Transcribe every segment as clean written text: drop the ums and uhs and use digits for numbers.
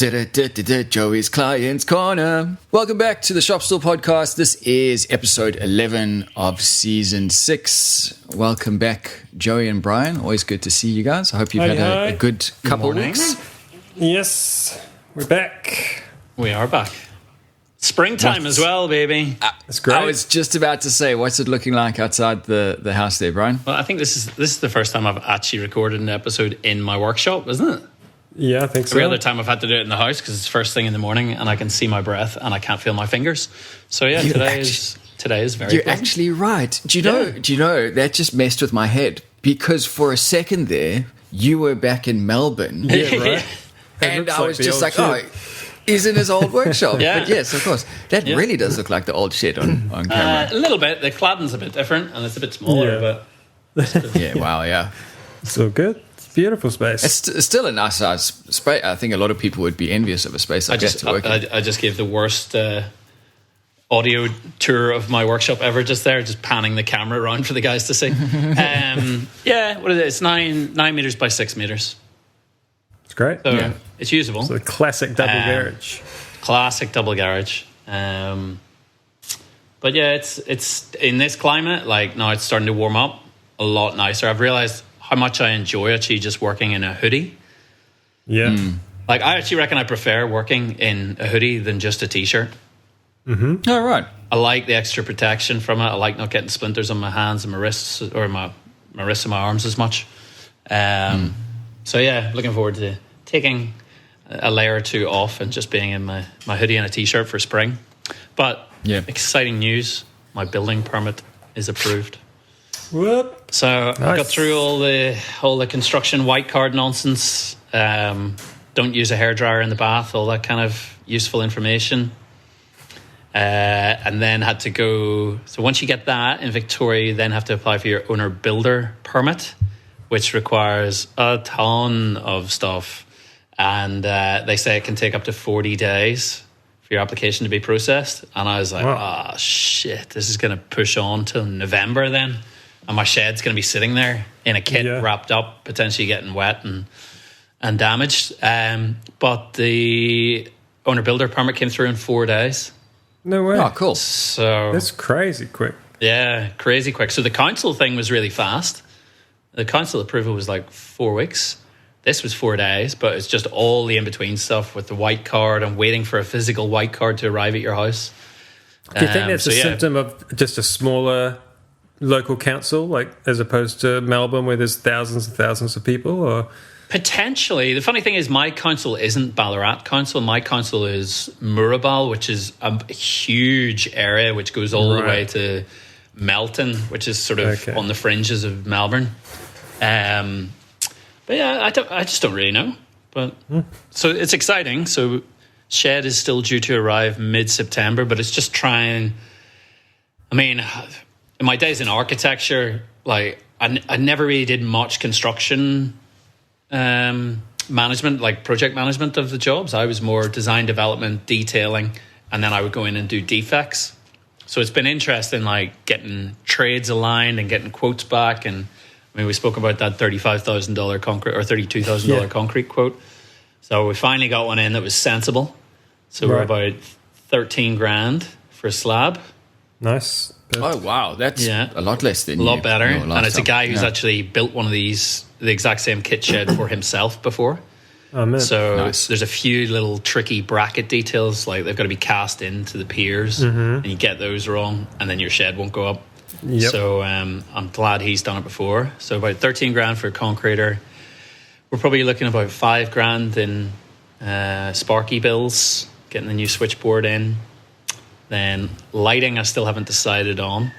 Joey's Client's Corner. Welcome back to the Shop Stool Podcast. This is episode 11 of season 6. Welcome back, Joey and Bryan. Always good to see you guys. I hope you've had a good couple of weeks. Yes, we're back. We are back. Springtime as well, baby. That's great. I was just about to say, what's it looking like outside the house there, Bryan? Well, I think this is the first time I've actually recorded an episode in my workshop, isn't it? Yeah, I think so. Every other time I've had to do it in the house because it's first thing in the morning and I can see my breath and I can't feel my fingers. So yeah, today is very You're pleasant. actually right. Do you know that just messed with my head, because for a second there you were back in Melbourne. Yeah, right. And I was just like, he's in his old workshop. Yeah. But yes, of course. That really does look like the old shed on camera. A little bit. The cladding's a bit different and it's a bit smaller, but Yeah, wow, yeah. So good. It's a beautiful space. It's still a nice size space. I think a lot of people would be envious of a space like that to work in. I just gave the worst audio tour of my workshop ever just there, just panning the camera around for the guys to see. Yeah, what is it? It's 9 meters by 6 meters. It's great. So it's usable. So a classic double garage. Classic double garage. But yeah, it's in this climate, like now it's starting to warm up a lot nicer. I've realized how much I enjoy actually just working in a hoodie. Yeah. Like I actually reckon I prefer working in a hoodie than just a t-shirt. Oh, right. I like the extra protection from it. I like not getting splinters on my hands and my wrists, or my wrists and my arms as much. So yeah, looking forward to taking a layer or two off and just being in my hoodie and a t-shirt for spring. But exciting news, my building permit is approved. Whoop. So Nice. I got through all the construction white card nonsense. Don't use a hairdryer in the bath, all that kind of useful information. And then had to go. So once you get that in Victoria, you then have to apply for your owner builder permit, which requires a ton of stuff. And they say it can take up to 40 days for your application to be processed. And I was like, shit, this is going to push on till November then. And my shed's going to be sitting there in a kit wrapped up, potentially getting wet and damaged. But the owner builder permit came through in 4 days. No way. Oh, cool. So That's crazy quick. yeah, crazy quick. So the council thing was really fast. The council approval was like 4 weeks. This was 4 days, but it's just all the in-between stuff with the white card and waiting for a physical white card to arrive at your house. Do you think that's a symptom of just a smaller local council, like as opposed to Melbourne where there's thousands and thousands of people? Or Potentially. The funny thing is my council isn't Ballarat Council. My council is Moorabool, which is a huge area which goes all the way to Melton, which is sort of on the fringes of Melbourne. But yeah, I just don't really know. But so it's exciting. So shed is still due to arrive mid-September, but it's just trying. I mean, in my days in architecture, like I never really did much construction management, like project management of the jobs. I was more design development, detailing, and then I would go in and do defects. So it's been interesting, like getting trades aligned and getting quotes back. And I mean, we spoke about that $35,000 concrete or $32,000 concrete quote. So we finally got one in that was sensible. So we're about 13 grand for a slab. nice. Oh, wow. That's a lot less than a lot better. And it's a guy who's Yeah. actually built one of these, the exact same kit shed for himself before. Oh, man. So Nice. there's a few little tricky bracket details, like they've got to be cast into the piers, and you get those wrong, and then your shed won't go up. Yep. So I'm glad he's done it before. So about 13 grand for a concreter. We're probably looking at about 5 grand in Sparky bills, getting the new switchboard in. Then lighting, I still haven't decided on.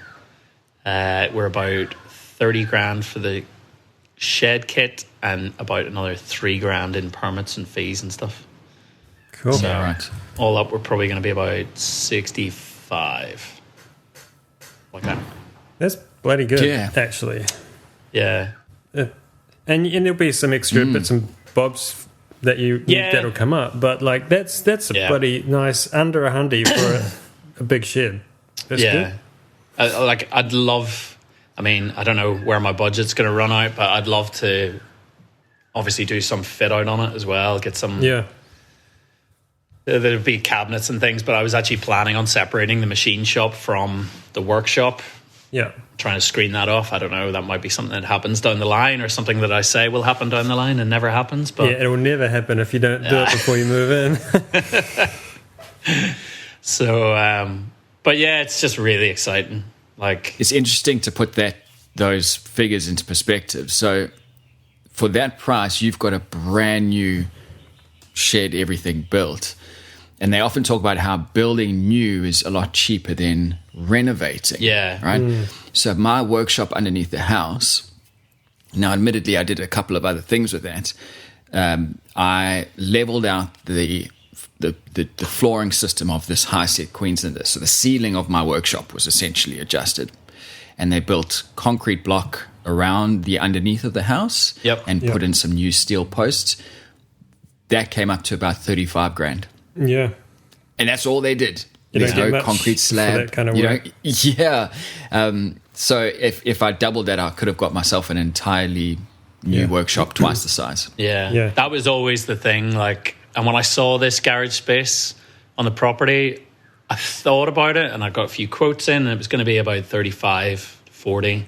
We're about 30 grand for the shed kit and about another 3 grand in permits and fees and stuff. Cool. So right. all up, we're probably going to be about 65. Like that. That's bloody good, Yeah. actually. Yeah. And there'll be some extra bits and bobs that that'll come up, but like that's a bloody nice under $100 for a big shed. That's good. I'd love. I mean, I don't know where my budget's going to run out, but I'd love to obviously do some fit out on it as well. Get some there'd be cabinets and things, but I was actually planning on separating the machine shop from the workshop. Yeah. Trying to screen that off. I don't know. That might be something that happens down the line, or something that I say will happen down the line and never happens. But yeah, it will never happen if you don't do it before you move in. So, but yeah, it's just really exciting. Like, it's interesting to put those figures into perspective. So for that price, you've got a brand new shed, everything built. And they often talk about how building new is a lot cheaper than renovating. Yeah. Right? So my workshop underneath the house, now admittedly I did a couple of other things with that. I leveled out the flooring system of this high-set Queenslander. So the ceiling of my workshop was essentially adjusted. And they built concrete block around the underneath of the house and put in some new steel posts. That came up to about 35 grand. Yeah. And that's all they did. There's no concrete slab. For that kind of work. Yeah. So if I doubled that, I could have got myself an entirely new workshop, twice the size. Yeah. That was always the thing. Like, and when I saw this garage space on the property, I thought about it, and I got a few quotes in, and it was going to be about 35, 40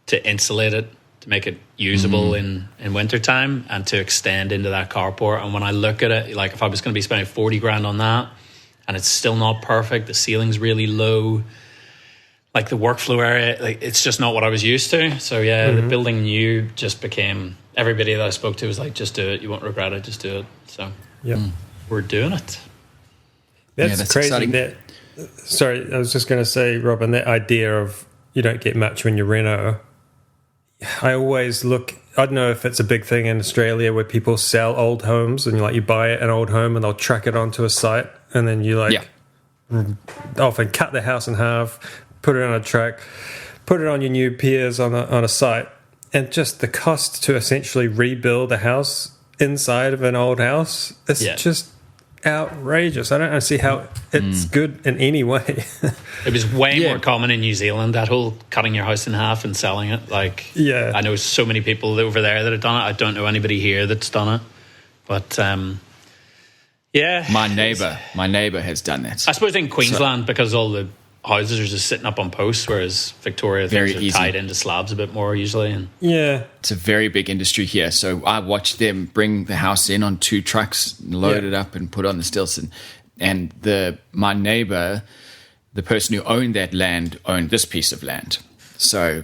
to insulate it, to make it usable in wintertime, and to extend into that carport. And when I look at it, like, if I was going to be spending 40 grand on that, and it's still not perfect, the ceiling's really low, like the workflow area, like, it's just not what I was used to. So the building new just became, everybody that I spoke to was like, just do it, you won't regret it, just do it. So we're doing it. That's crazy. Exciting. Sorry, I was just going to say, Robin, that idea of you don't get much when you reno, I always look, I don't know if it's a big thing in Australia where people sell old homes, and you buy an old home and they'll truck it onto a site, and then you often cut the house in half, put it on a truck, put it on your new piers on a site, and just the cost to essentially rebuild a house inside of an old house is just outrageous. I don't see how it's good in any way. It was way more common in New Zealand, that whole cutting your house in half and selling it. Like, I know so many people over there that have done it. I don't know anybody here that's done it, but my neighbor has done that. I suppose in Queensland, because all the houses are just sitting up on posts, whereas Victoria, things are tied into slabs a bit more usually. And it's a very big industry here. So I watched them bring the house in on 2 trucks, load it up, and put on the stilts. And my neighbor, the person who owned that land, owned this piece of land. So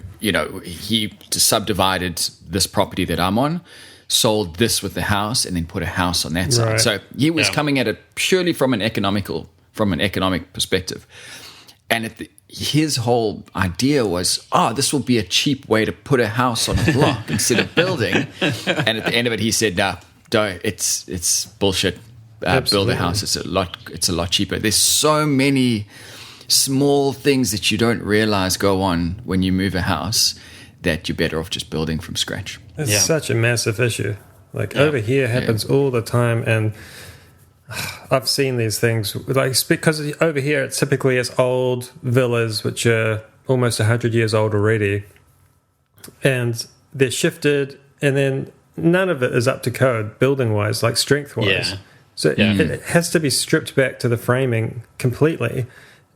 he subdivided this property that I'm on, sold this with the house, and then put a house on that side. So he was coming at it purely from an economic perspective. And his whole idea was, this will be a cheap way to put a house on a block instead of building. And at the end of it, he said, "No, don't. It's bullshit. Build a house. It's a lot cheaper." There's so many small things that you don't realize go on when you move a house that you're better off just building from scratch. It's such a massive issue. Like over here, happens all the time, and I've seen these things, like, because over here it's typically old villas which are almost 100 years old already, and they're shifted, and then none of it is up to code building wise, like strength wise. So it has to be stripped back to the framing completely,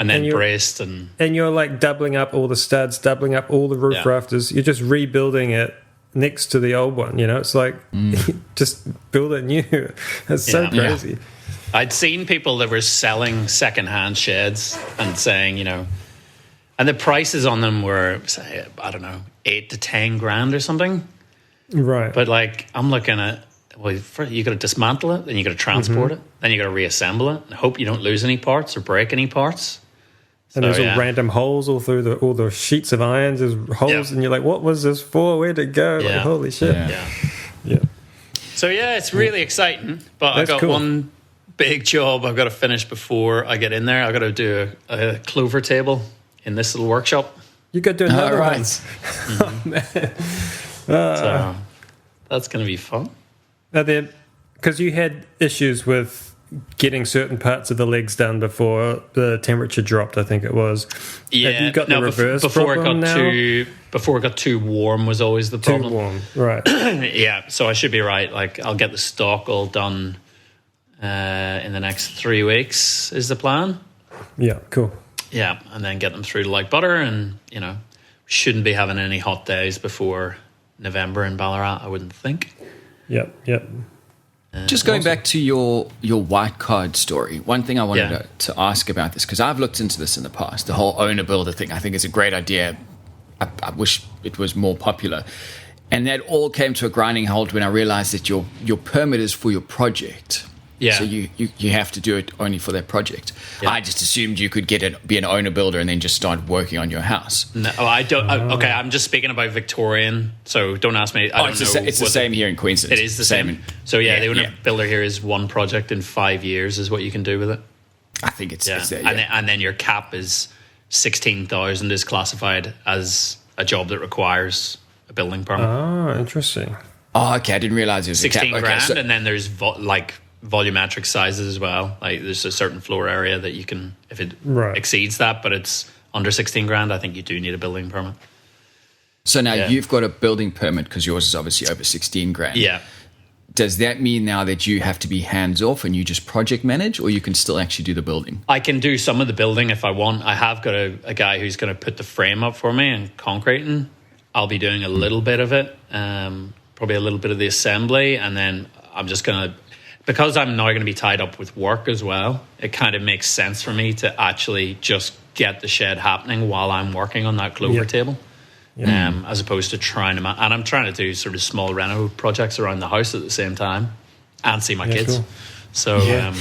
and then braced, and you're like doubling up all the studs, doubling up all the roof rafters. You're just rebuilding it next to the old one. It's like just build it new. It's so crazy. I'd seen people that were selling secondhand sheds and saying, and the prices on them were, say, I don't know, 8 to 10 grand or something. Right. But like, I'm looking at, you got to dismantle it, then you got to transport it, then you got to reassemble it, and hope you don't lose any parts or break any parts. And there's all random holes all through all the sheets of irons. There's holes, and you're like, what was this for? Where'd it go? Like, holy shit. Yeah. So it's really exciting, but I got one big job I've got to finish before I get in there. I've got to do a clover table in this little workshop. You got to do another one. Oh, man. So that's going to be fun. Because you had issues with getting certain parts of the legs done before the temperature dropped, I think it was. Yeah. Have you got the reverse problem now? Before it got too warm was always the problem. Too warm, right. So I should be right. Like, I'll get the stock all done in the next 3 weeks is the plan. Yeah, cool. Yeah, and then get them through to like butter, and shouldn't be having any hot days before November in Ballarat, I wouldn't think. Yep. Just going back to your white card story, one thing I wanted to ask about this, because I've looked into this in the past, the whole owner-builder thing. I think it's a great idea. I wish it was more popular. And that all came to a grinding halt when I realized that your permit is for your project. Yeah. So you have to do it only for that project. Yeah. I just assumed you could be an owner-builder and then just start working on your house. No, I don't. Okay, I'm just speaking about Victorian, so don't ask me. I don't know. It's the same here in Queensland. It is the same. So the owner builder here is one project in 5 years is what you can do with it. I think it's there, And then your cap is 16,000 is classified as a job that requires a building permit. Oh, interesting. Oh, okay. I didn't realize it was 16 a cap. grand, Okay, so, and then there's volumetric sizes as well. Like there's a certain floor area that you can, if it exceeds that, but it's under 16 grand, I think you do need a building permit. So now you've got a building permit because yours is obviously over 16 grand. Yeah. Does that mean now that you have to be hands off and you just project manage, or you can still actually do the building? I can do some of the building if I want. I have got a guy who's going to put the frame up for me and concreting. I'll be doing a little bit of it, probably a little bit of the assembly, and then I'm just going to, because I'm now going to be tied up with work as well, it kind of makes sense for me to actually just get the shed happening while I'm working on that clover table. As opposed to trying to... And I'm trying to do sort of small reno projects around the house at the same time and see my kids. Cool. So,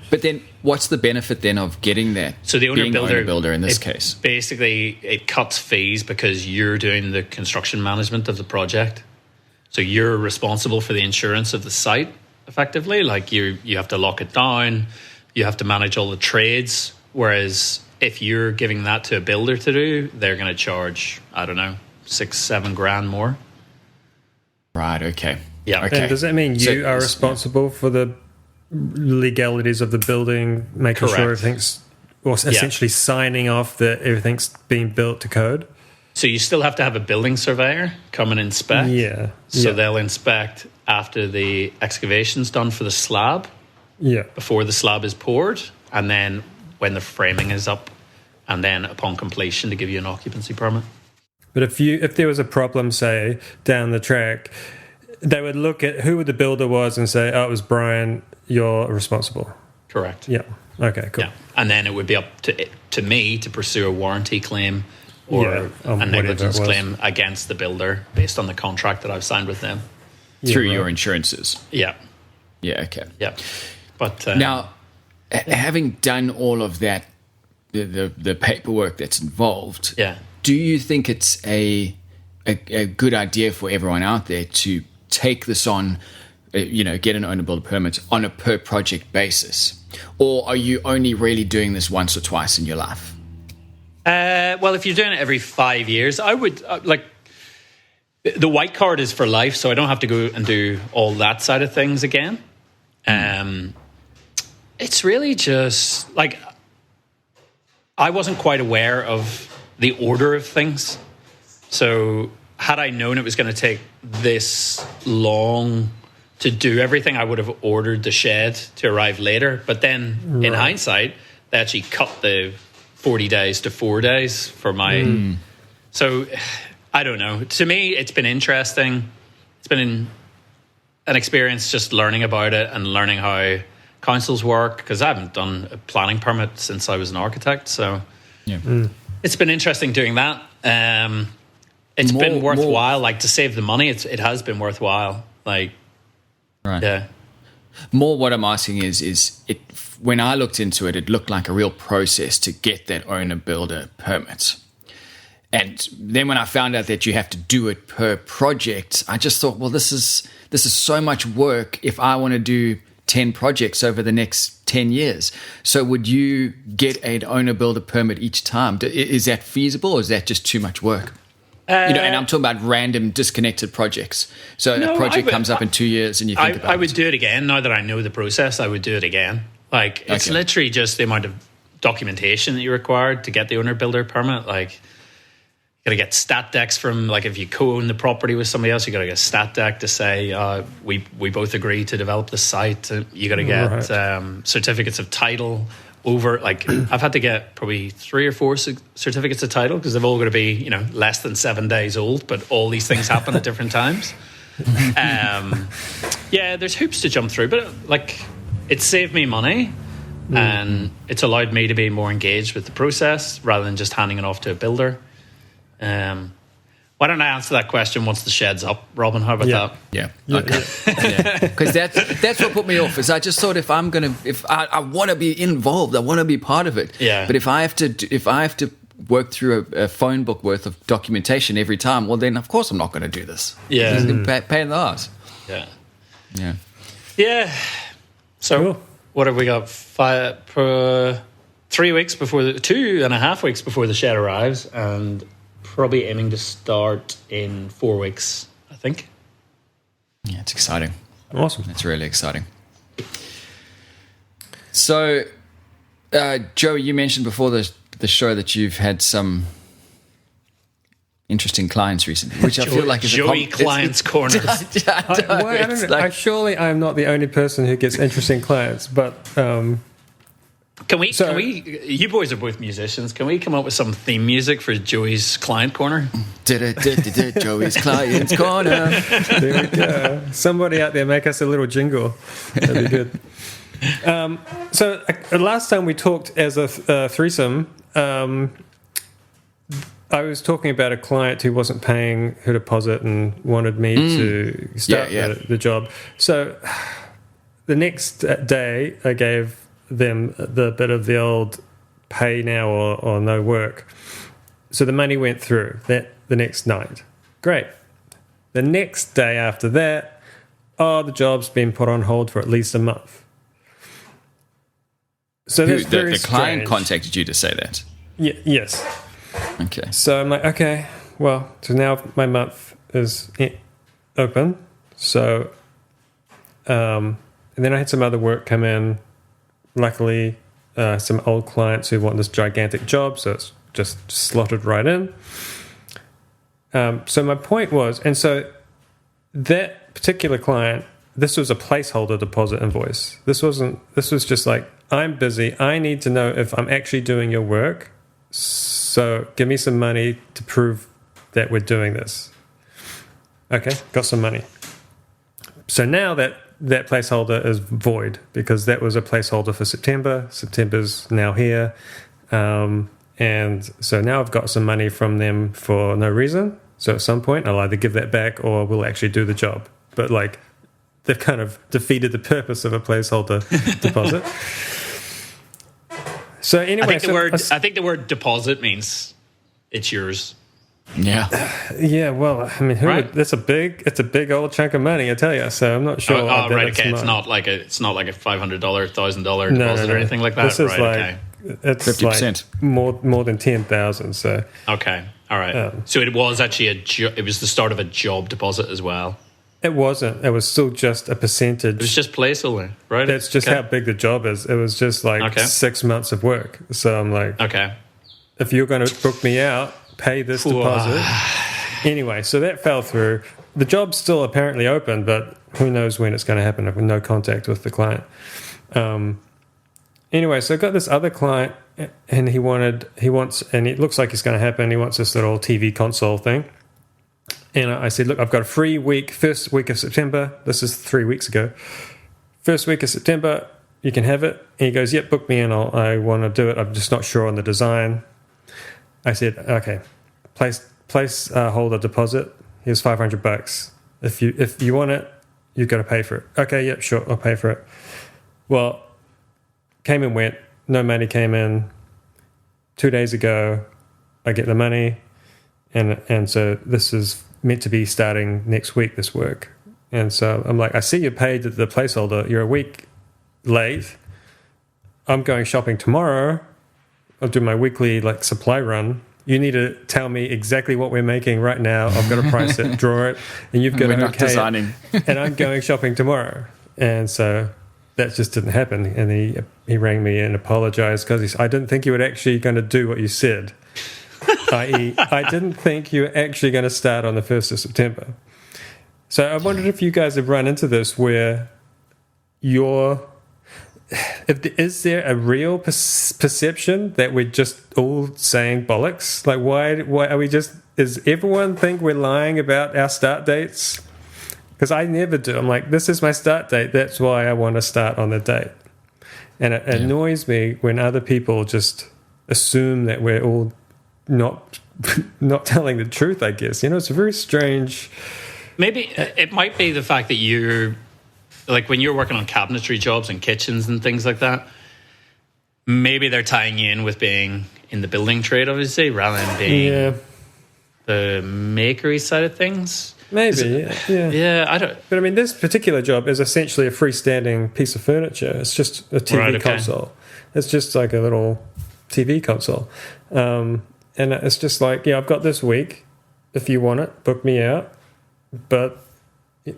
But then what's the benefit then of getting that? So the owner-builder in this case? Basically, it cuts fees because you're doing the construction management of the project. So you're responsible for the insurance of the site, effectively. Like you have to lock it down. You have to manage all the trades. Whereas if you're giving that to a builder to do, they're going to charge, I don't know, 6-7 grand more. Right, okay. Yeah. Okay. And does that mean you are responsible for the legalities of the building, making sure everything's, or essentially signing off that everything's being built to code? So you still have to have a building surveyor come and inspect. Yeah. So they'll inspect after the excavation's done for the slab. Yeah. Before the slab is poured, and then when the framing is up, and then upon completion to give you an occupancy permit. But if there was a problem, say, down the track, they would look at who the builder was and say, oh, it was Bryan, you're responsible. Correct. Yeah. Okay, cool. Yeah. And then it would be up to me to pursue a warranty claim or a negligence claim against the builder based on the contract that I've signed with them. Through your insurances? Yeah. Yeah, okay. Yeah. But now, having done all of that, the paperwork that's involved, do you think it's a good idea for everyone out there to take this on, get an owner-builder permit on a per-project basis? Or are you only really doing this once or twice in your life? Well, if you're doing it every 5 years, I would, the white card is for life, so I don't have to go and do all that side of things again. It's really just I wasn't quite aware of the order of things. So had I known it was going to take this long to do everything, I would have ordered the shed to arrive later. But then in hindsight, they actually cut the 40 days to 4 days for my... So I don't know. To me, it's been interesting. It's been an experience just learning about it and learning how councils work, because I haven't done a planning permit since I was an architect. So it's been interesting doing that. It's been worthwhile, to save the money. It has been worthwhile. Right. Yeah. More what I'm asking is it, when I looked into it, it looked like a real process to get that owner-builder permit. And then when I found out that you have to do it per project, I just thought, well, this is so much work if I want to do 10 projects over the next 10 years. So would you get an owner-builder permit each time? Is that feasible, or is that just too much work? And I'm talking about random disconnected projects. So a project comes up in 2 years and you think about it. I would do it again. Now that I know the process, I would do it again. It's literally just the amount of documentation that you required to get the owner-builder permit. got to get stat decks from, like, if you co-own the property with somebody else, you got to get a stat deck to say we both agree to develop the site. You got to get certificates of title over. Like, I've had to get probably 3 or 4 certificates of title because they've all got to be, you know, less than 7 days old. But all these things happen at different times. Yeah, there's hoops to jump through, but like, it saved me money. And it's allowed me to be more engaged with the process rather than just handing it off to a builder. Why don't I answer that question once the shed's up, Robin? How about that? Yeah, okay. Because that's what put me off. Is I just thought if I want to be involved, I want to be part of it. Yeah. But if I have to work through a phone book worth of documentation every time, well, then of course I'm not going to do this. Yeah, it's going to pay in the ass. Yeah. So cool. What have we got? 3 weeks before 2.5 weeks before the shed arrives, and probably aiming to start in 4 weeks, I think. Yeah, it's exciting. Awesome. It's really exciting. So, Joey, you mentioned before the show that you've had some interesting clients recently, which I feel like is Joey Clients Corner. Surely I'm not the only person who gets interesting clients, but Can we? You boys are both musicians. Can we come up with some theme music for Joey's Client Corner? Joey's Clients Corner. There we go. Somebody out there make us a little jingle. That'd be good. So last time we talked as a threesome, I was talking about a client who wasn't paying her deposit and wanted me to start the job. So the next day, I gave them the bit of the old pay now or no work. So the money went through the next night. Great. The next day after that, the job's been put on hold for at least a month. So that's very the client strange. contacted you to say that? Yes. Okay. So I'm like, okay, well, so now my month is open. So, and then I had some other work come in. Luckily, some old clients who want this gigantic job, so it's just slotted right in. So my point was, and so that particular client, this was a placeholder deposit invoice. This was just like, I'm busy. I need to know if I'm actually doing your work. So give me some money to prove that we're doing this. Okay, got some money. So now that placeholder is void because that was a placeholder for September. September's now here. And so now I've got some money from them for no reason. So at some point I'll either give that back or we'll actually do the job. But like they've kind of defeated the purpose of a placeholder deposit. So anyway, I think the word deposit means it's yours. Yeah. Yeah. Well, I mean, it's a big old chunk of money, I tell you. So I'm not sure. Right. Okay. It's not like a $500, $1,000 deposit or anything like that. This is right. It's 50%. Like more than 10,000. So okay. All right. So it was actually it was the start of a job deposit as well. It wasn't. It was still just a percentage. It was just placeholder, right? That's just how big the job is. It was just like 6 months of work. So I'm like, okay, if you're going to book me out, pay this deposit. Anyway, so that fell through. The job's still apparently open, but who knows when it's going to happen with no contact with the client. Anyway, so I got this other client, and he wants, and it looks like it's going to happen. He wants this little TV console thing. And I said, look, I've got a free week, first week of September. This is 3 weeks ago. First week of September, you can have it. And he goes, yep, book me in. I want to do it. I'm just not sure on the design. I said, okay, place holder deposit. Here's $500. If you want it, you've got to pay for it. Okay, yep, sure, I'll pay for it. Well, came and went. No money came in. 2 days ago, I get the money. And so this is meant to be starting next week, this work. And so I'm like, I see you paid the placeholder. You're a week late. I'm going shopping tomorrow. I'll do my weekly supply run. You need to tell me exactly what we're making right now. I've got to price it, draw it, and you've got to okay designing. And I'm going shopping tomorrow. And so that just didn't happen. And he rang me and apologized because I didn't think you were actually going to do what you said. i.e., I didn't think you were actually going to start on the 1st of September. So I wondered if you guys have run into this where is there a real perception that we're just all saying bollocks? Like, why are we just, does everyone think we're lying about our start dates? Because I never do. I'm like, this is my start date. That's why I want to start on the date. And it annoys me when other people just assume that we're all not telling the truth, I guess. It's a very strange... Maybe it might be the fact that you're... Like when you're working on cabinetry jobs and kitchens and things like that, maybe they're tying you in with being in the building trade, obviously, rather than being the makery side of things. Maybe, yeah. Yeah, I don't... But I mean, this particular job is essentially a freestanding piece of furniture. It's just a TV console. It's just like a little TV console. And it's just like, I've got this week. If you want it, book me out. But...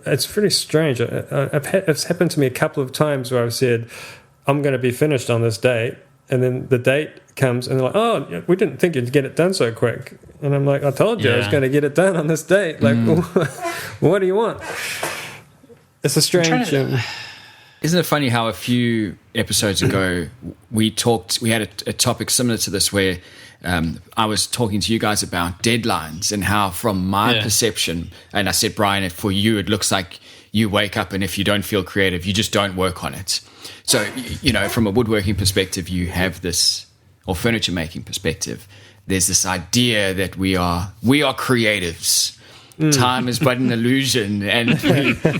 it's pretty strange. It's happened to me a couple of times where I've said, I'm going to be finished on this date. And then the date comes and they're like, oh, we didn't think you'd get it done so quick. And I'm like, I told you I was going to get it done on this date. Like, what do you want? It's a strange... Isn't it funny how a few episodes ago we had a topic similar to this where I was talking to you guys about deadlines and how from my perception, and I said, Bryan, for you, it looks like you wake up and if you don't feel creative, you just don't work on it. So, from a woodworking perspective, you have this, or furniture making perspective, there's this idea that we are creatives. Time is but an illusion, and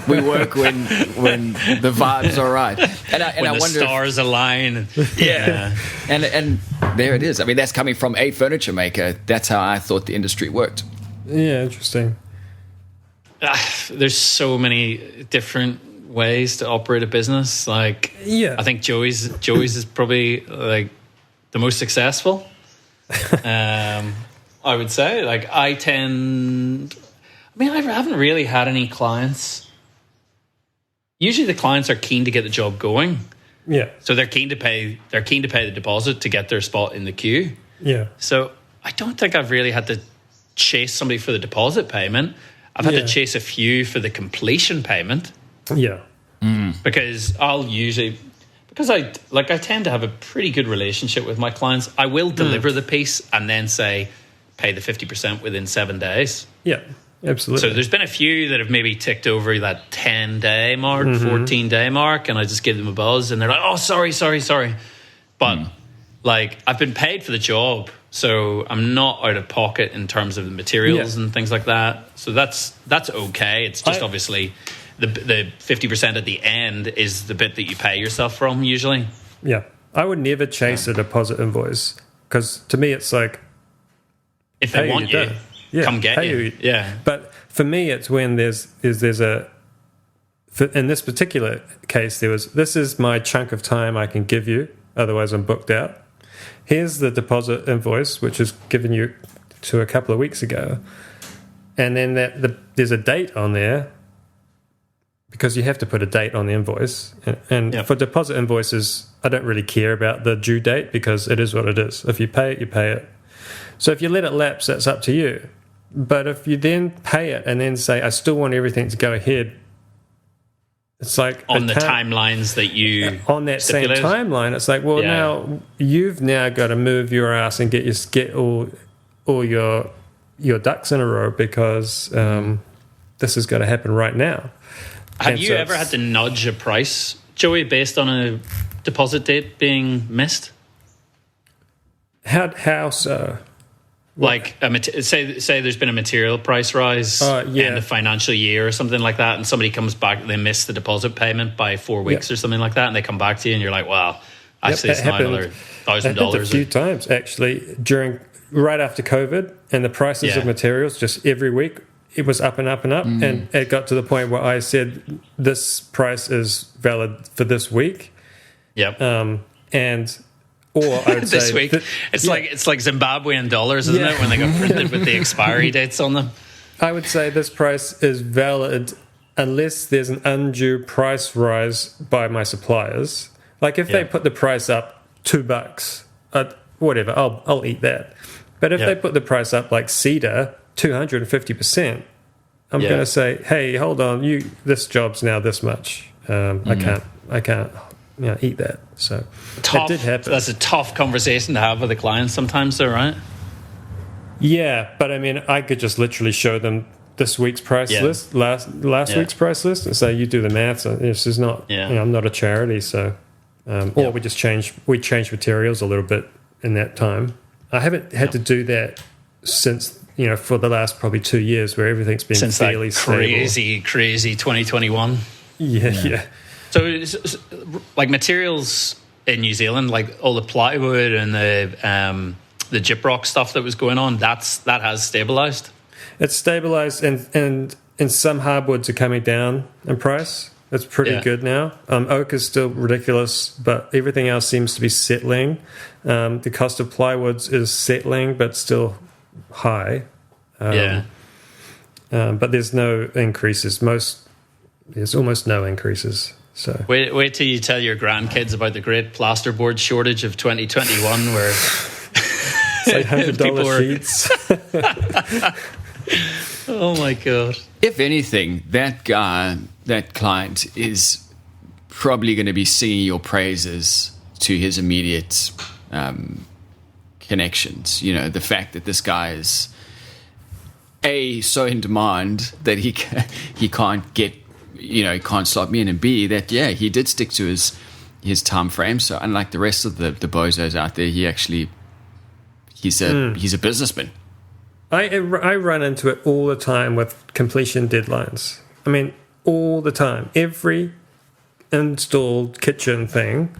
we work when the vibes are right. And I wonder the stars align. Yeah. And there it is. I mean, that's coming from a furniture maker. That's how I thought the industry worked. Yeah, interesting. There's so many different ways to operate a business. Like, I think Joey's is probably like the most successful. I would say, like, I haven't really had any clients. Usually the clients are keen to get the job going. Yeah. So they're keen to pay the deposit to get their spot in the queue. Yeah. So I don't think I've really had to chase somebody for the deposit payment. I've had to chase a few for the completion payment. Yeah. Because I tend to have a pretty good relationship with my clients. I will deliver the piece and then say, pay the 50% within 7 days. Yeah. Absolutely. So there's been a few that have maybe ticked over that 10-day mark, 14-day mark, and I just give them a buzz, and they're like, oh, sorry. But, like, I've been paid for the job, so I'm not out of pocket in terms of the materials and things like that. So that's okay. It's just obviously the 50% at the end is the bit that you pay yourself from, usually. Yeah. I would never chase a deposit invoice, because to me it's like... If they want you... come get you. Yeah. But for me, it's when there's in this particular case, this is my chunk of time I can give you, otherwise I'm booked out. Here's the deposit invoice, which is given you to a couple of weeks ago. And then there's a date on there, because you have to put a date on the invoice. And for deposit invoices, I don't really care about the due date, because it is what it is. If you pay it, you pay it. So if you let it lapse, that's up to you. But if you then pay it and then say, I still want everything to go ahead, it's like... on the timelines that you on that stipulated. same timeline, it's like, well, now you've now got to move your ass and get all your ducks in a row, because this has got to happen right now. Have you ever had to nudge a price, Joey, based on a deposit date being missed? How so? Like, say there's been a material price rise in the financial year or something like that, and somebody comes back, they miss the deposit payment by 4 weeks or something like that, and they come back to you and you're like, wow, actually it's now another $1,000. A few times, actually, right after COVID, and the prices of materials just every week, it was up and up and up, and it got to the point where I said, this price is valid for this week. Yep. Or I would this say week, it's like Zimbabwean dollars, isn't it, when they got printed with the expiry dates on them? I would say this price is valid unless there's an undue price rise by my suppliers. Like if they put the price up $2, whatever, I'll eat that. But if they put the price up like cedar, 250%, I'm going to say, hey, hold on, this job's now this much. I can't eat that. So tough. It did happen. That's a tough conversation to have with a client sometimes, though, right? Yeah, but I mean, I could just literally show them this week's price list, last week's price list, and say, you do the math. So this is not, I'm not a charity, so or we change materials a little bit in that time. I haven't had to do that since, for the last probably 2 years, where everything's been since fairly that crazy 2021. Yeah. So, like materials in New Zealand, like all the plywood and the gyprock stuff that was going on, that has stabilized. It's stabilized, and some hardwoods are coming down in price. It's pretty good now. Oak is still ridiculous, but everything else seems to be settling. The cost of plywoods is settling, but still high. But there's no increases. There's almost no increases. So wait till you tell your grandkids about the great plasterboard shortage of 2021, where it's like $100 sheets. Oh my god! If anything, that client is probably going to be singing your praises to his immediate connections. The fact that this guy is so in demand that he can't get, he can't slot me in, and B, that he did stick to his time frame. So unlike the rest of the bozos out there, he's a businessman. I run into it all the time with completion deadlines. I mean, all the time. Every installed kitchen thing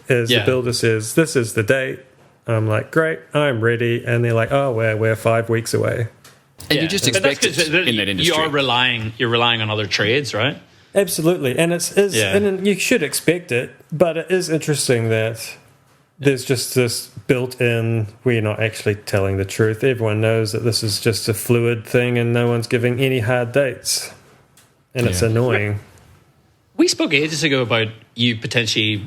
is the builder says, this is the date. I'm like, great, I'm ready. And they're like, oh, we're 5 weeks away. And you just expect it in that industry. You're relying on other trades, right? Absolutely. And and you should expect it, but it is interesting that there's just this built-in, we're not actually telling the truth. Everyone knows that this is just a fluid thing and no one's giving any hard dates. And it's annoying. We spoke ages ago about you potentially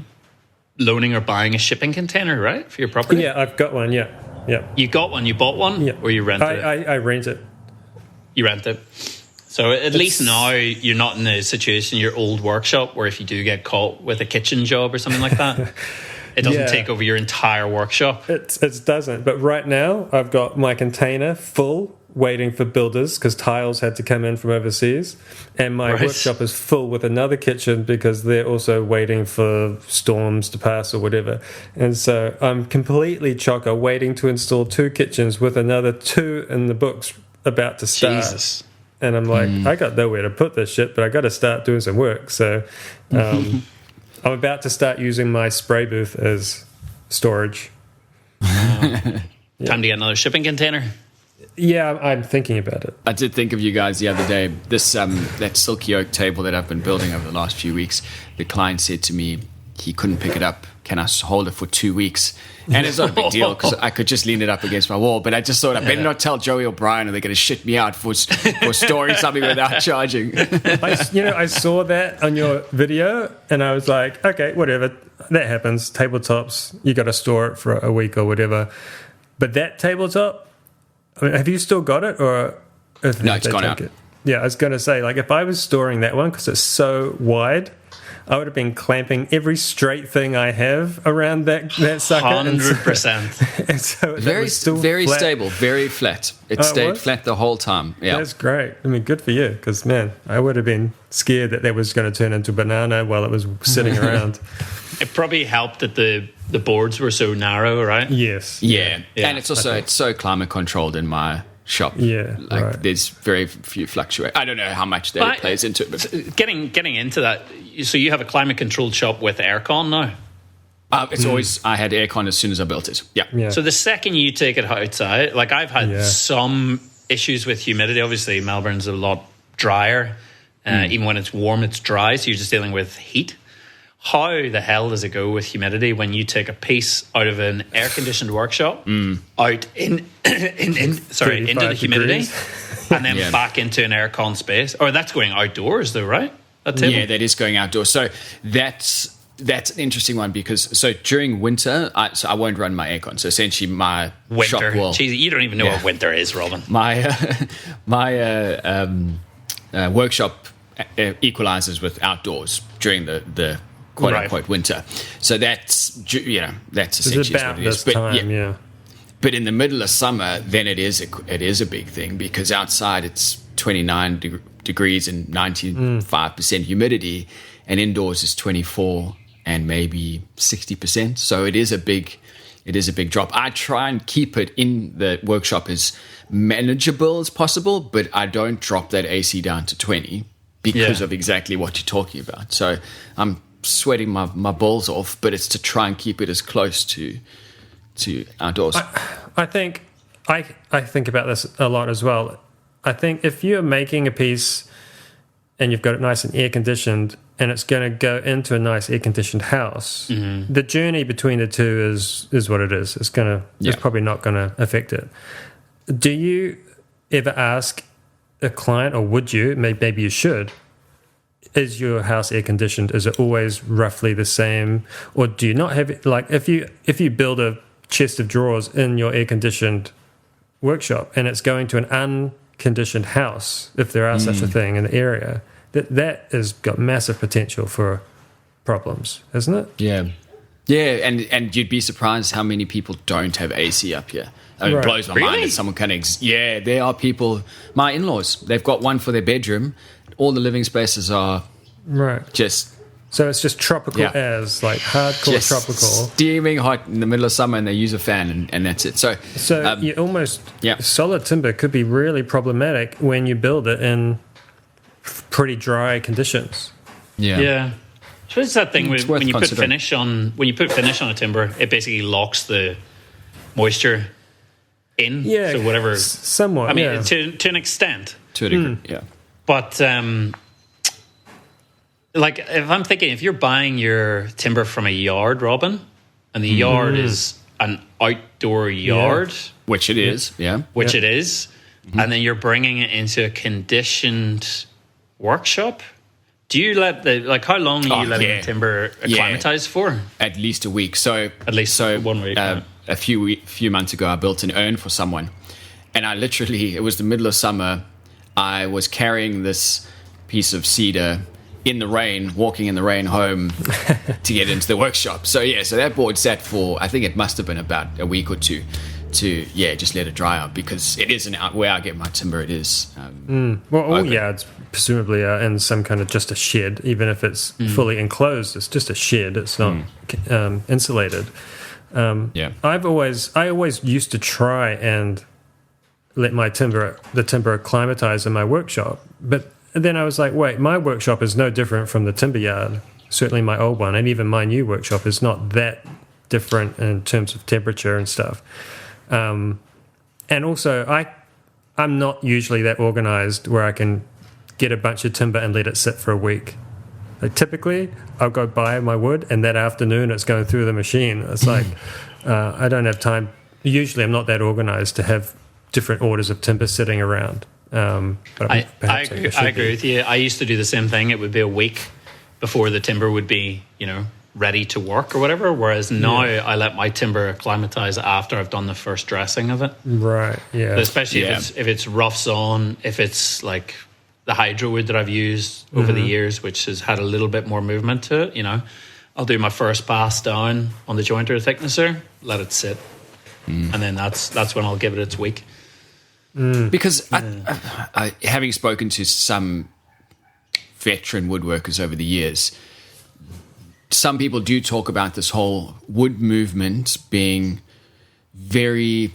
loaning or buying a shipping container, right, for your property? Yeah, I've got one, yeah. You got one? You bought one? Yeah. Or you rented it? I rent it. You rent it. So at least now you're not in a situation in your old workshop where if you do get caught with a kitchen job or something like that, it doesn't take over your entire workshop. It doesn't. But right now, I've got my container full, waiting for builders because tiles had to come in from overseas. And my workshop is full with another kitchen because they're also waiting for storms to pass or whatever. And so I'm completely chocker, waiting to install 2 kitchens with another 2 in the books about to start. Jesus. And I'm like, I got nowhere to put this shit, but I got to start doing some work. So I'm about to start using my spray booth as storage. Time to get another shipping container. Yeah, I'm thinking about it. I did think of you guys the other day. This that silky oak table that I've been building over the last few weeks, the client said to me he couldn't pick it up. Can I hold it for 2 weeks? And it's not a big deal because I could just lean it up against my wall. But I just thought I better not tell Joey or Bryan or they're going to shit me out for storing something without charging. I saw that on your video and I was like, okay, whatever. That happens. Tabletops, you got to store it for a week or whatever. But that tabletop, I mean, have you still got it? Or no, it's gone out. Yeah, I was going to say, like, if I was storing that one because it's so wide, I would have been clamping every straight thing I have around that sucker. 100%. And so very flat. stable, very flat. It stayed flat the whole time. Yeah, that's great. I mean, good for you, because man, I would have been scared that was going to turn into a banana while it was sitting around. It probably helped that the boards were so narrow, right? Yes. Yeah. And it's also it's so climate controlled in my shop. Yeah, there's very few fluctuations. I don't know how much that plays into it. But getting into that, so you have a climate controlled shop with aircon now? It's always, I had aircon as soon as I built it. Yeah. So the second you take it outside, like I've had some issues with humidity. Obviously, Melbourne's a lot drier. Even when it's warm, it's dry. So you're just dealing with heat. How the hell does it go with humidity when you take a piece out of an air-conditioned workshop out into the humidity and then back into an aircon space? Or that's going outdoors though, right? Yeah, that is going outdoors. So that's That's an interesting one because during winter, I won't run my aircon. So essentially, my shop Winter. wall. Jeez, you don't even know what winter is, Robin. My workshop equalizes with outdoors during the quote unquote winter. So that's essentially It's about what it is. this time, yeah. But in the middle of summer, then it is a big thing because outside it's 29 degrees and 95% humidity, and indoors is 24 and maybe 60%. So it is a big drop. I try and keep it in the workshop as manageable as possible, but I don't drop that AC down to 20 because of exactly what you're talking about. So I'm sweating my balls off, but it's to try and keep it as close to outdoors. I think about this a lot as well. I think if you're making a piece and you've got it nice and air conditioned and it's going to go into a nice air conditioned house, the journey between the two is what it is. It's probably not going to affect it. Do you ever ask a client, or would you? Maybe you should. Is your house air conditioned? Is it always roughly the same, or do you not have it? Like if you build a chest of drawers in your air conditioned workshop and it's going to an unconditioned house, if there are such a thing in the area, that has got massive potential for problems, isn't it? Yeah, and you'd be surprised how many people don't have AC up here. It blows my mind that someone can. There are people. My in-laws, they've got one for their bedroom. All the living spaces are just. So it's just tropical airs, like hardcore just tropical, steaming hot in the middle of summer, and they use a fan, and that's it. So you almost solid timber could be really problematic when you build it in pretty dry conditions. Yeah. So it's that thing when you put finish on a timber, it basically locks the moisture in. Yeah, so whatever. Somewhat. I mean, to an extent. To a degree, yeah. But like if I'm thinking, if you're buying your timber from a yard, Robin, and the yard is an outdoor yard, which it is, it is, and then you're bringing it into a conditioned workshop. Do you let how long are you letting the timber acclimatize for? At least a week. So 1 week. A few months ago, I built an urn for someone, and it was the middle of summer. I was carrying this piece of cedar in the rain, walking in the rain home to get into the workshop. So that board sat for, I think it must have been about a week or two to just let it dry out, because it isn't out where I get my timber. It is it's presumably in some kind of just a shed, even if it's fully enclosed. It's just a shed. It's not insulated. I always used to try and let the timber acclimatize in my workshop, but then I was like, wait, my workshop is no different from the timber yard. Certainly my old one, and even my new workshop is not that different in terms of temperature and stuff. And also, I'm not usually that organized where I can get a bunch of timber and let it sit for a week. Like typically, I'll go buy my wood, and that afternoon it's going through the machine. It's like I don't have time. Usually, I'm not that organized to have different orders of timber sitting around. But I agree with you. I used to do the same thing. It would be a week before the timber would be, ready to work or whatever. Whereas now I let my timber acclimatize after I've done the first dressing of it. Right. Yeah. Especially if it's rough sawn, if it's like the hydro wood that I've used over the years, which has had a little bit more movement to it. I'll do my first pass down on the jointer thicknesser, let it sit, and then that's when I'll give it its week. Because I, having spoken to some veteran woodworkers over the years, some people do talk about this whole wood movement being very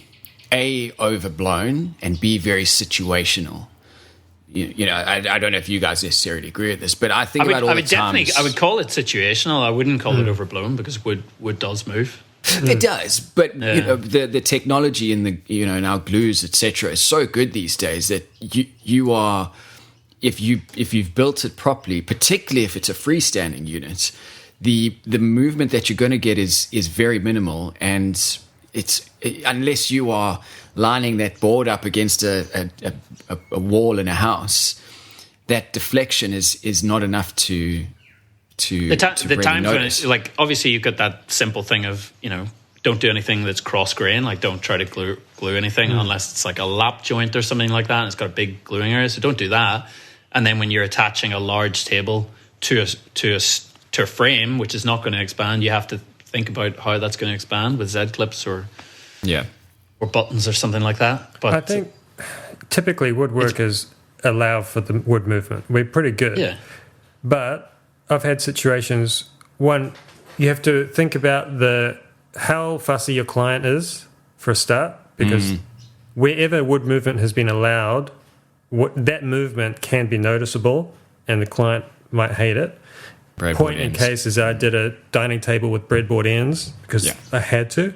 overblown and very situational. I don't know if you guys necessarily agree with this, but I think about all the times. I would call it situational. I wouldn't call it overblown, because wood does move. It does, but the technology in in our glues, etc., is so good these days that you are, if you've built it properly, particularly if it's a freestanding unit, the movement that you're going to get is very minimal, and it's unless you are lining that board up against a wall in a house, that deflection is not enough to to the really times when notice. it's like, obviously you've got that simple thing of, don't do anything that's cross grain, like don't try to glue anything unless it's like a lap joint or something like that and it's got a big gluing area, so don't do that. And then when you're attaching a large table to a frame which is not going to expand, you have to think about how that's going to expand with Z clips or buttons or something like that. But I think typically woodworkers allow for the wood movement. We're pretty good. Yeah. But I've had situations, one, you have to think about how fussy your client is for a start, because wherever wood movement has been allowed, that movement can be noticeable and the client might hate it. Point in case is I did a dining table with breadboard ends because I had to.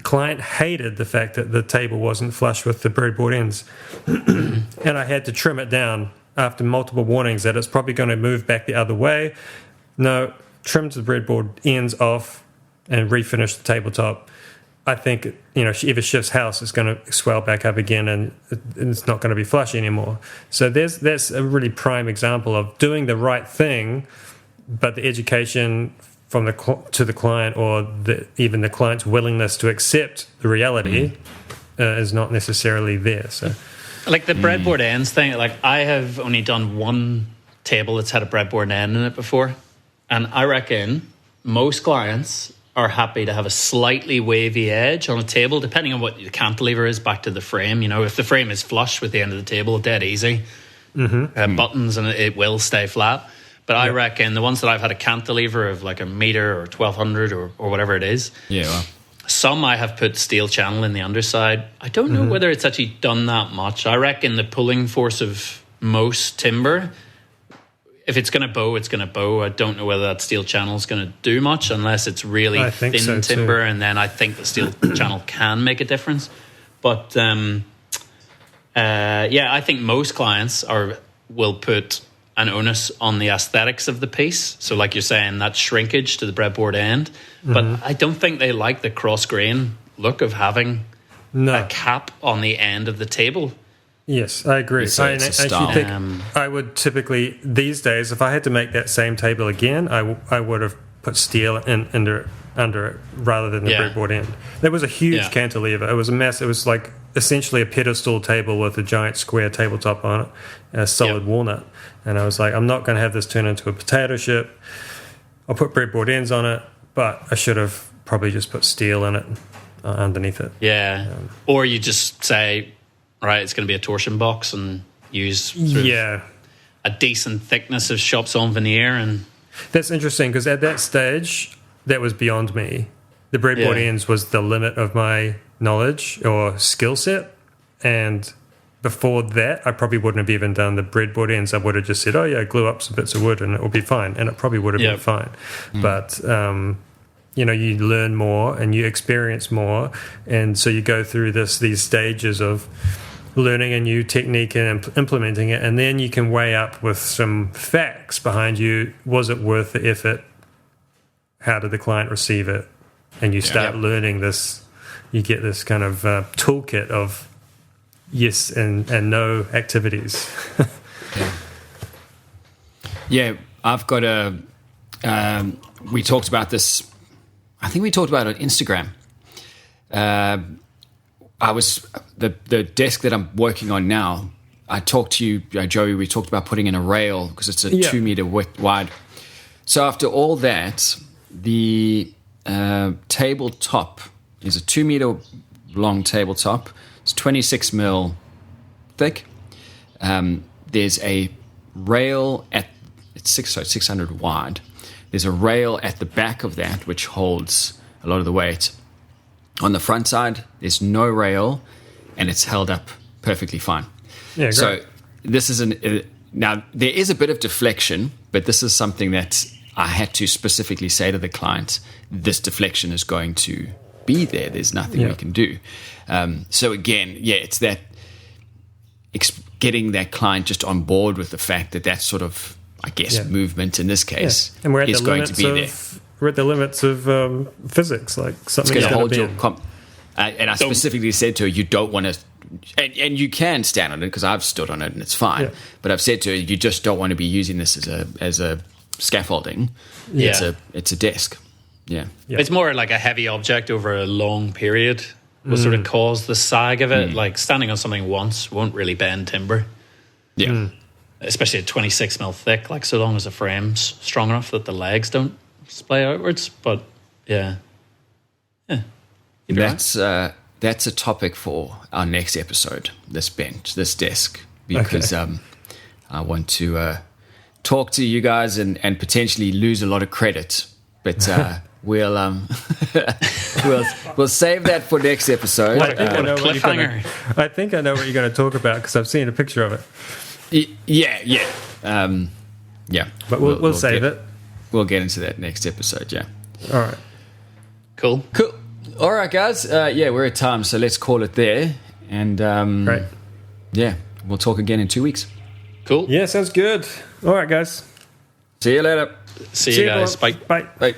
Client hated the fact that the table wasn't flush with the breadboard ends. And I had to trim it down after multiple warnings that it's probably going to move back the other way. No, trimmed the breadboard ends off and refinish the tabletop. I think, she either shifts house, it's going to swell back up again and it's not going to be flush anymore. So that's a really prime example of doing the right thing, but the education from to the client or even the client's willingness to accept the reality is not necessarily there. So, like the breadboard ends thing, like I have only done one table that's had a breadboard end in it before, and I reckon most clients are happy to have a slightly wavy edge on a table, depending on what the cantilever is back to the frame. If the frame is flush with the end of the table, dead easy. Buttons and it will stay flat. But I reckon the ones that I've had a cantilever of like a meter or 1200 or whatever it is. Yeah. Well. Some I have put steel channel in the underside. I don't know whether it's actually done that much. I reckon the pulling force of most timber, if it's going to bow, it's going to bow. I don't know whether that steel channel is going to do much unless it's really thin timber, and then I think the steel channel can make a difference. But I think most clients will put an onus on the aesthetics of the piece. So like you're saying, that shrinkage to the breadboard end. But I don't think they like the cross grain look of having a cap on the end of the table. Yes, I agree. I would typically, these days, if I had to make that same table again, I would have put steel under it rather than the breadboard end. There was a huge cantilever. It was a mess. It was like essentially a pedestal table with a giant square tabletop on it, and a solid walnut. And I was like, I'm not going to have this turn into a potato chip. I'll put breadboard ends on it, but I should have probably just put steel in it underneath it. Yeah. Or you just say, right, it's going to be a torsion box and use a decent thickness of Shop Stool veneer. And that's interesting because at that stage, that was beyond me. The breadboard ends was the limit of my knowledge or skill set. And before that, I probably wouldn't have even done the breadboard ends. I would have just said, glue up some bits of wood and it will be fine. And it probably would have been fine. But, you learn more and you experience more. And so you go through these stages of learning a new technique and implementing it. And then you can weigh up with some facts behind you. Was it worth the effort? How did the client receive it? And you start learning this. You get this kind of toolkit of yes and no activities. I've got we talked about this. I think we talked about it on Instagram. I was the desk that I'm working on now. I talked to you, Joey. We talked about putting in a rail because it's a 2 meter wide. So after all that, the tabletop is a 2 meter long tabletop. It's 26 mil thick. There's a rail it's 600 wide. There's a rail at the back of that which holds a lot of the weight. On the front side, there's no rail, and it's held up perfectly fine. Yeah, great. So this is now there is a bit of deflection, but this is something that I had to specifically say to the client: this deflection is going to be there. There's nothing we can do. So again, it's that getting that client just on board with the fact that sort of, I guess, movement in this case and we're at is going to be there. We're at the limits of physics, like something's going to be. And I specifically said to her, you don't want to, and you can stand on it because I've stood on it and it's fine. Yeah. But I've said to her, you just don't want to be using this as a scaffolding. Yeah. It's a desk. Yeah. Yeah. It's more like a heavy object over a long period will sort of cause the sag of it. Like standing on something once won't really bend timber. Yeah. Especially at 26 mil thick, like so long as the frame's strong enough that the legs don't splay outwards. But yeah. That's a topic for our next episode, this bench, this desk, because I want to talk to you guys and potentially lose a lot of credit. But we'll save that for next episode. I think I know what cliffhanger. you're going to talk about because I've seen a picture of it. Yeah. But we'll save it. We'll get into that next episode, yeah. All right. Cool. All right, guys. We're at time, so let's call it there. And Great. Yeah, we'll talk again in 2 weeks. Cool. Yeah, sounds good. All right, guys. See you later. See you guys. Bye. Bye.